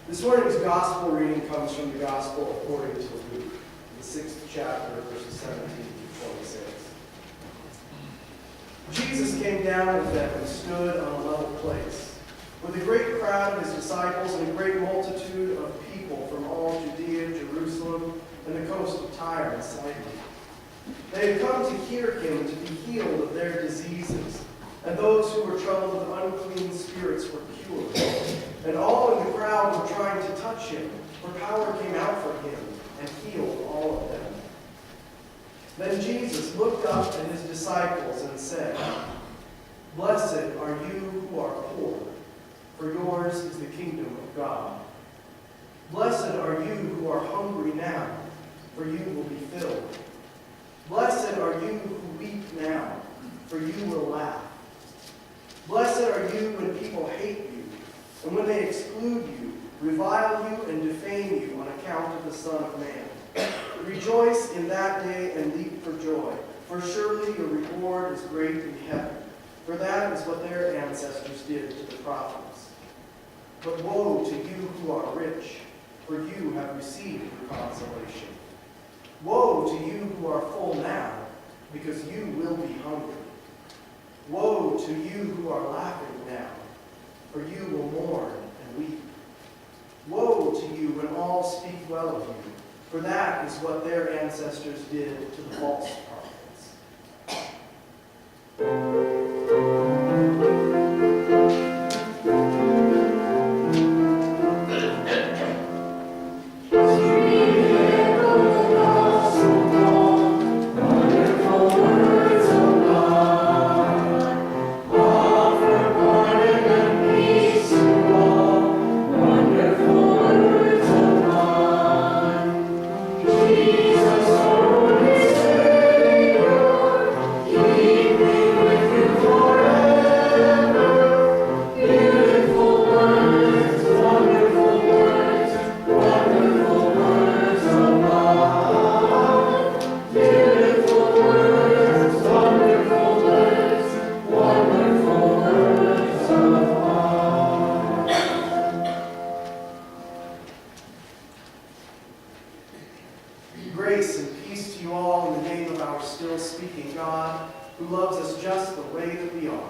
This morning's gospel reading comes from the gospel according to Luke, the 6th chapter, verses 17 to 26. Jesus came down with them and stood on a level place, with a great crowd of his disciples and a great multitude of people from all Judea, Jerusalem, and the coast of Tyre and Sidon. They had come to hear him and to be healed of their diseases, and those who were troubled with unclean spirits were cured. And all in the crowd were trying to touch him, for power came out from him and healed all of them. Then Jesus looked up at his disciples and said, "Blessed are you who are poor, for yours is the kingdom of God. Blessed are you who are hungry now, for you will be filled. Blessed are you who weep now, for you will laugh. Blessed are you when people hate you, and when they exclude you, revile you, and defame you on account of the Son of Man. Rejoice in that day and leap for joy, for surely your reward is great in heaven. For that is what their ancestors did to the prophets. But woe to you who are rich, for you have received your consolation. Woe to you who are full now, because you will be hungry. Woe to you who are laughing now, for you will mourn and weep. Woe to you when all speak well of you, for that is what their ancestors did to the false prophets." Grace and peace to you all in the name of our still speaking God, who loves us just the way that we are,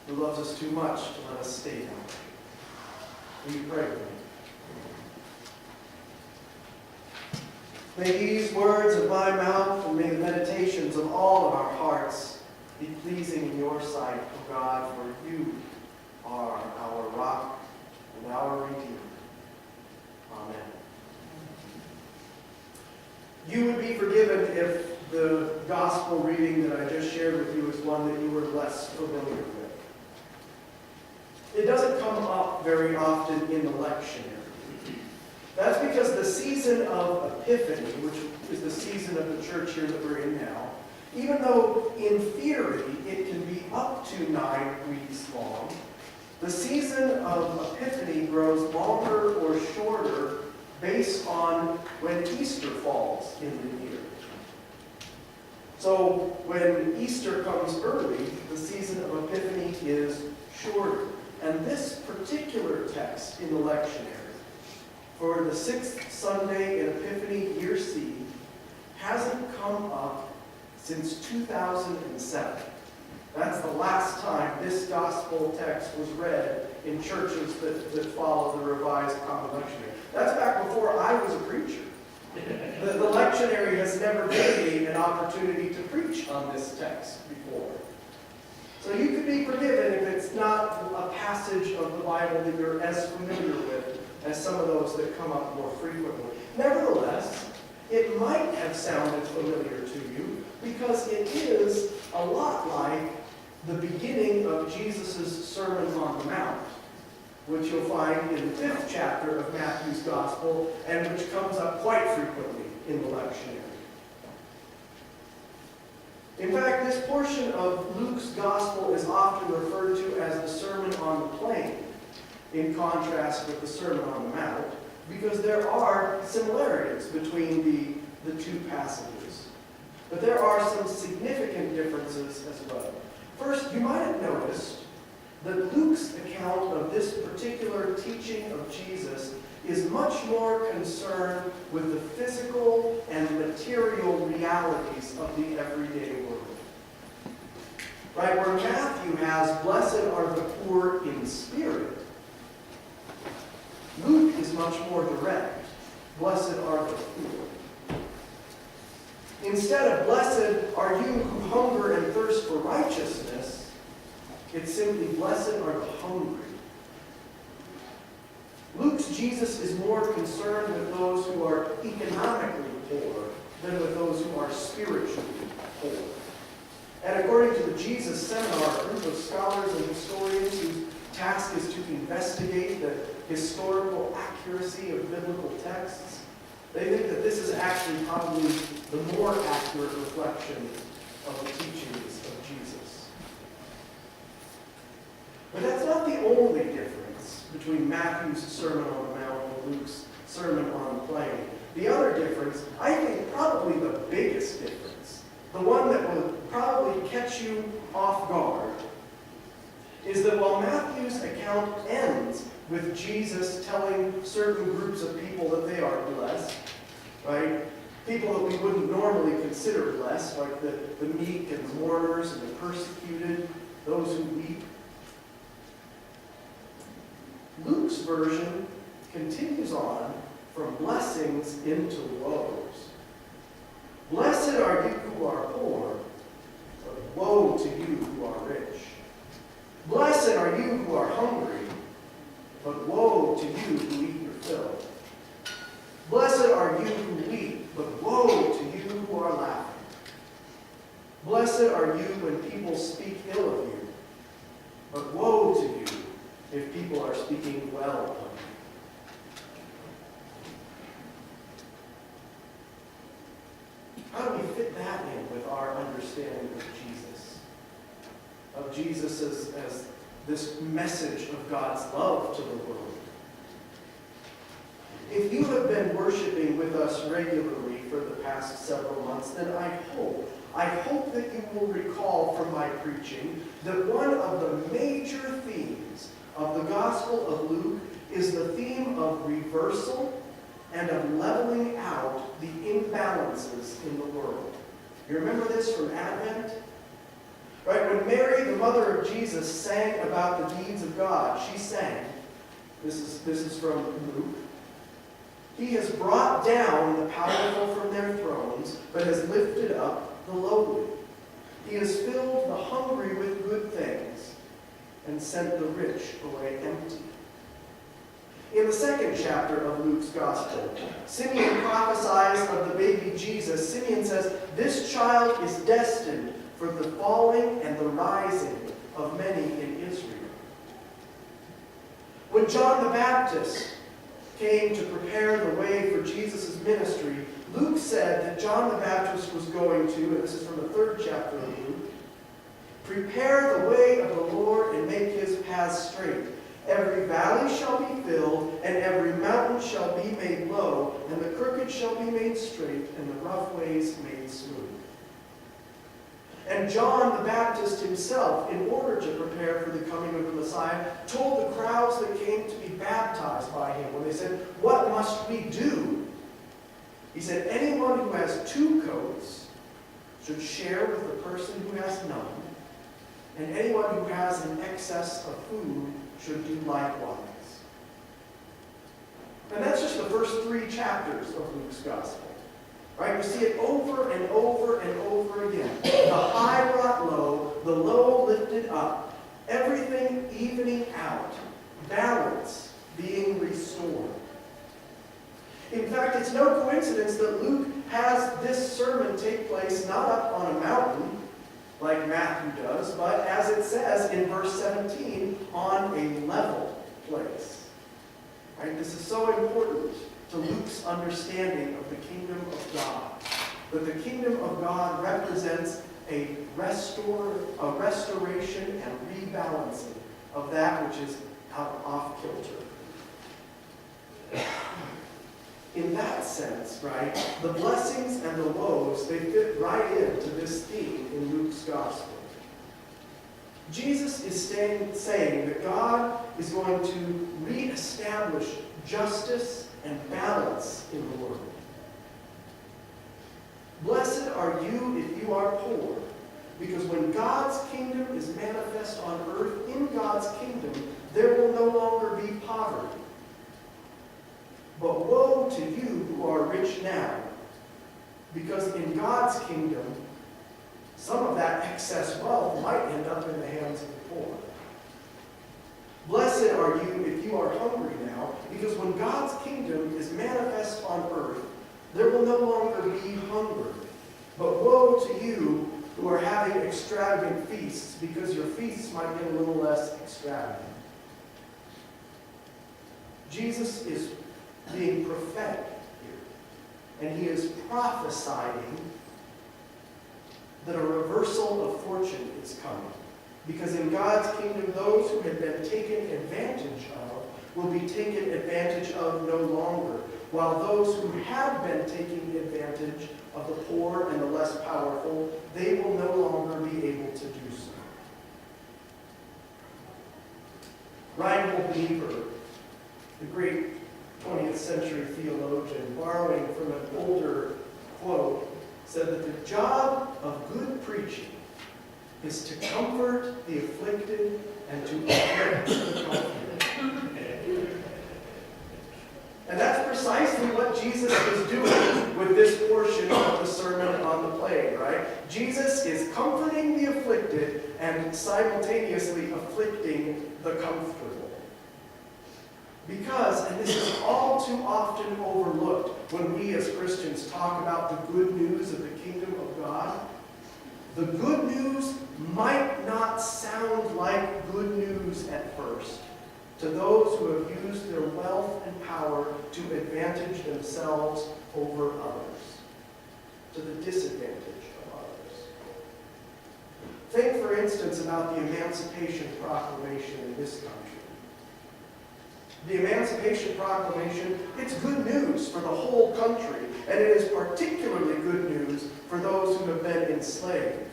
who loves us too much to let us stay down. Will you pray with me? May these words of my mouth and may the meditations of all of our hearts be pleasing in your sight, O God, for you are our rock and our Redeemer. Amen. You would be forgiven if the gospel reading that I just shared with you is one that you were less familiar with. It doesn't come up very often in the lectionary. That's because the season of Epiphany, which is the season of the church here that we're in now, even though in theory it can be up to 9 weeks long, the season of Epiphany grows longer or shorter based on when Easter falls in the year. So when Easter comes early, the season of Epiphany is shorter. And this particular text in the lectionary, for the 6th Sunday in Epiphany Year C, hasn't come up since 2007. That's the last time this gospel text was read in churches that follow the Revised Common Lectionary. That's back before I was a preacher. The lectionary has never given me an opportunity to preach on this text before. So you could be forgiven if it's not a passage of the Bible that you're as familiar with as some of those that come up more frequently. Nevertheless, it might have sounded familiar to you because it is a lot like the beginning of Jesus' Sermon on the Mount, which you'll find in the 5th chapter of Matthew's Gospel, and which comes up quite frequently in the lectionary. In fact, this portion of Luke's Gospel is often referred to as the Sermon on the Plain, in contrast with the Sermon on the Mount, because there are similarities between the two passages. But there are some significant differences as well. First, you might have noticed that Luke's account of this particular teaching of Jesus is much more concerned with the physical and material realities of the everyday world. Right? Where Matthew has, blessed are the poor in spirit, Luke is much more direct. Blessed are the poor. Instead of blessed are you who hunger and thirst for righteousness, it's simply blessed are the hungry. Luke's Jesus is more concerned with those who are economically poor than with those who are spiritually poor. And according to the Jesus Seminar, a group of scholars and historians whose task is to investigate the historical accuracy of biblical texts, they think that this is actually probably the more accurate reflection of the teachings of Jesus. But that's not the only difference between Matthew's Sermon on the Mount and Luke's Sermon on the Plain. The other difference, I think probably the biggest difference, the one that will probably catch you off guard, is that while Matthew's account ends with Jesus telling certain groups of people that they are blessed, right? People that we wouldn't normally consider blessed, like the meek and the mourners and the persecuted, those who weep. Luke's version continues on from blessings into woes. Blessed are you who are poor, but woe to you who are rich. Blessed are you who are hungry, but woe to you who eat your fill. Blessed are you who weep, but woe to you who are laughing. Blessed are you when people speak ill of you, but woe to you if people are speaking well of you. How do we fit that in with our understanding of Jesus? Of Jesus as this message of God's love to the world. If you have been worshiping with us regularly for the past several months, then I hope that you will recall from my preaching that one of the major themes of the Gospel of Luke is the theme of reversal and of leveling out the imbalances in the world. You remember this from Advent? Right? When Mary, the mother of Jesus, sang about the deeds of God, she sang, this is from Luke, He has brought down the powerful from their thrones, but has lifted up the lowly. He has filled the hungry with good things, and sent the rich away empty. In the second chapter of Luke's Gospel, Simeon prophesies of the baby Jesus. Simeon says, this child is destined for the falling and the rising of many in Israel. When John the Baptist came to prepare the way for Jesus' ministry, Luke said that John the Baptist was going to, and this is from the third chapter of Luke, prepare the way of the Lord and make his paths straight. Every valley shall be filled, and every mountain shall be made low, and the crooked shall be made straight, and the rough ways made smooth. And John the Baptist himself, in order to prepare for the coming of the Messiah, told the crowds that came to be baptized by him, when they said, what must we do? He said, anyone who has 2 coats should share with the person who has none, and anyone who has an excess of food should do likewise. And that's just the first 3 chapters of Luke's Gospel. Right? You see it over and over and over again. The high brought low, the low lifted up, everything evening out, balance being restored. In fact, it's no coincidence that Luke has this sermon take place not up on a mountain, like Matthew does, but as it says in verse 17, on a level place. Right? This is so important to Luke's understanding of the kingdom of God. That the kingdom of God represents a restoration and rebalancing of that which is out off kilter. In that sense, right, the blessings and the woes, they fit right into this theme in Luke's Gospel. Jesus is saying that God is going to reestablish justice and balance in the world. Blessed are you if you are poor, because when God's kingdom is manifest on earth, in God's kingdom, there will no longer be poverty. But woe to you who are rich now, because in God's kingdom, some of that excess wealth might end up in the hands of the poor. Blessed are you if you are hungry now, because when God's kingdom is manifest on earth, there will no longer be hunger. But woe to you who are having extravagant feasts, because your feasts might get a little less extravagant. Jesus is being prophetic here, and he is prophesying that a reversal of fortune is coming. Because in God's kingdom, those who have been taken advantage of will be taken advantage of no longer, while those who have been taking advantage of the poor and the less powerful, they will no longer be able to do so. Reinhold Niebuhr, the great 20th century theologian, borrowing from an older quote, said that the job of good preaching is to comfort the afflicted and to afflict the comforted. And that's precisely what Jesus is doing with this portion of the Sermon on the Plain, right? Jesus is comforting the afflicted and simultaneously afflicting the comfortable. Because, and this is all too often overlooked when we as Christians talk about the good news of the kingdom of God, the good news might not sound like good news at first to those who have used their wealth and power to advantage themselves over others, to the disadvantage of others. Think, for instance, about the Emancipation Proclamation in this country. The Emancipation Proclamation, it's good news for the whole country, and it is particularly good news for those who have been enslaved.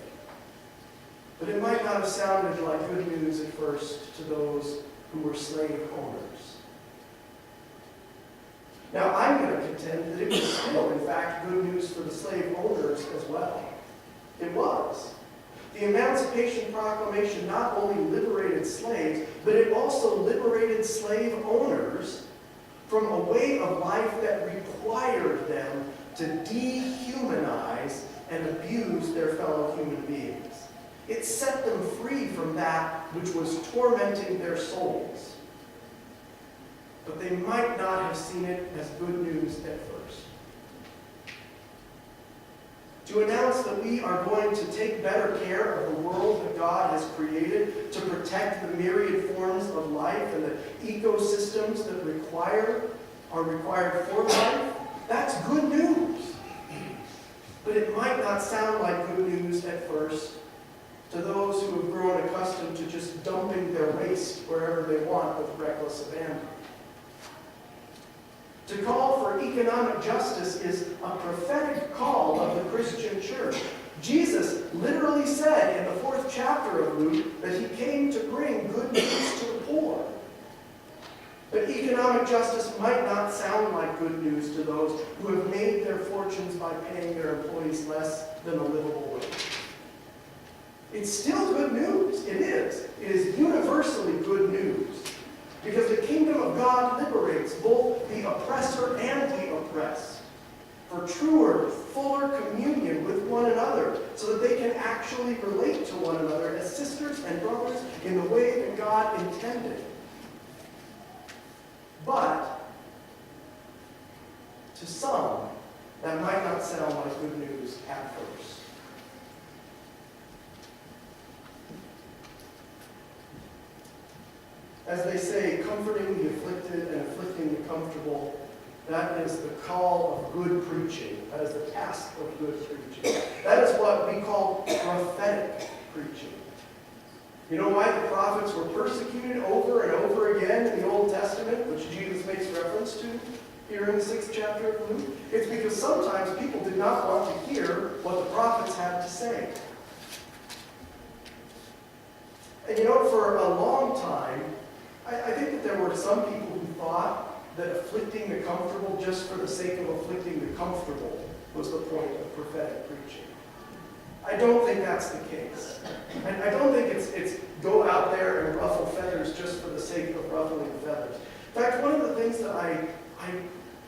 But it might not have sounded like good news at first to those who were slave owners. Now, I'm going to contend that it was still, in fact, good news for the slave owners as well. It was. The Emancipation Proclamation not only liberated slaves, but it also liberated slave owners from a way of life that required them to dehumanize and abuse their fellow human beings. It set them free from that which was tormenting their souls. But they might not have seen it as good news at first. To announce that we are going to take better care of the world that God has created, to protect the myriad forms of life and the ecosystems that are required for life, that's good news. But it might not sound like good news at first to those who have grown accustomed to just dumping their waste wherever they want with reckless abandon. To call for economic justice is a prophetic call of the Christian church. Jesus literally said in the 4th chapter of Luke that he came to bring good news to the poor. But economic justice might not sound like good news to those who have made their fortunes by paying their employees less than a livable wage. It's still good news. It is. It is universally good news. Because the kingdom of God liberates both the oppressor and the oppressed for truer, fuller communion with one another so that they can actually relate to one another as sisters and brothers in the way that God intended. But to some, that might not sound like good news at first. As they say, comforting the afflicted and afflicting the comfortable, that is the call of good preaching. That is the task of good preaching. That is what we call prophetic preaching. You know why the prophets were persecuted over and over again in the Old Testament, which Jesus makes reference to here in the 6th chapter of Luke? It's because sometimes people did not want to hear what the prophets had to say. And you know, for a long time, I think that there were some people who thought that afflicting the comfortable just for the sake of afflicting the comfortable was the point of prophetic preaching. I don't think that's the case. I don't think it's go out there and ruffle feathers just for the sake of ruffling feathers. In fact, one of the things that I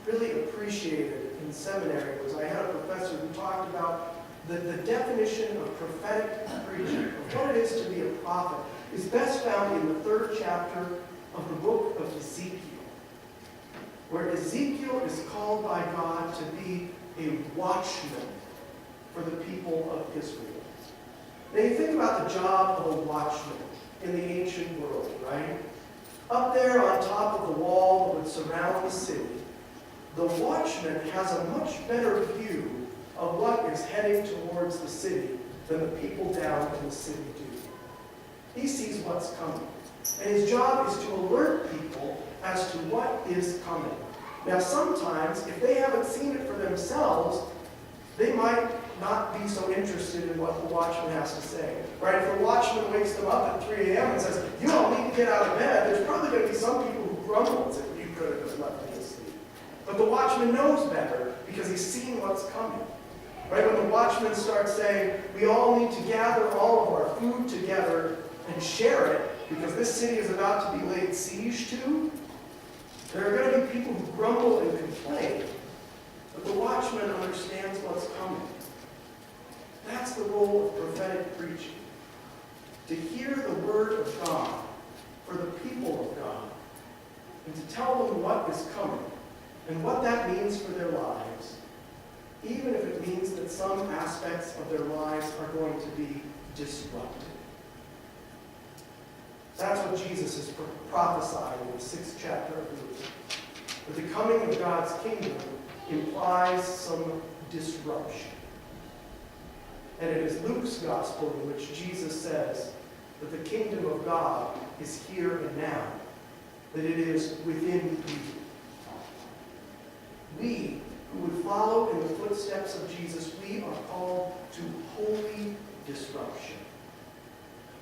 really appreciated in seminary was I had a professor who talked about the definition of prophetic preaching, of what it is to be a prophet, is best found in the 3rd chapter of the book of Ezekiel, where Ezekiel is called by God to be a watchman for the people of Israel. Now you think about the job of a watchman in the ancient world, right? Up there on top of the wall that would surround the city, the watchman has a much better view of what is heading towards the city than the people down in the city do. He sees what's coming. And his job is to alert people as to what is coming. Now sometimes, if they haven't seen it for themselves, they might not be so interested in what the watchman has to say. Right? If the watchman wakes them up at 3 a.m. and says, you all need to get out of bed, there's probably going to be some people who grumble and say, well, you could have just left me asleep. But the watchman knows better because he's seen what's coming. Right? When the watchman starts saying, we all need to gather all of our food together and share it because this city is about to be laid siege to, there are going to be people who grumble and complain. But the watchman understands what's coming. That's the role of prophetic preaching. To hear the word of God for the people of God and to tell them what is coming and what that means for their lives, even if it means that some aspects of their lives are going to be disrupted. That's what Jesus is prophesying in the 6th chapter of Luke. But the coming of God's kingdom implies some disruption. And it is Luke's gospel in which Jesus says that the kingdom of God is here and now, that it is within you. We who would follow in the footsteps of Jesus, we are called to holy disruption,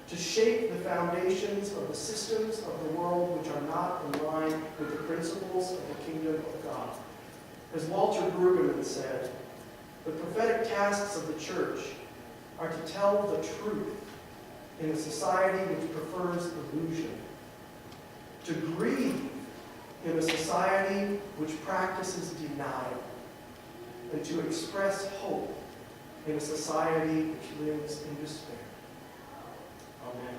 to shake the foundations of the systems of the world which are not in line with the principles of the kingdom of God. As Walter Brueggemann said, the prophetic tasks of the church are to tell the truth in a society which prefers illusion, to grieve in a society which practices denial, and to express hope in a society which lives in despair. Amen.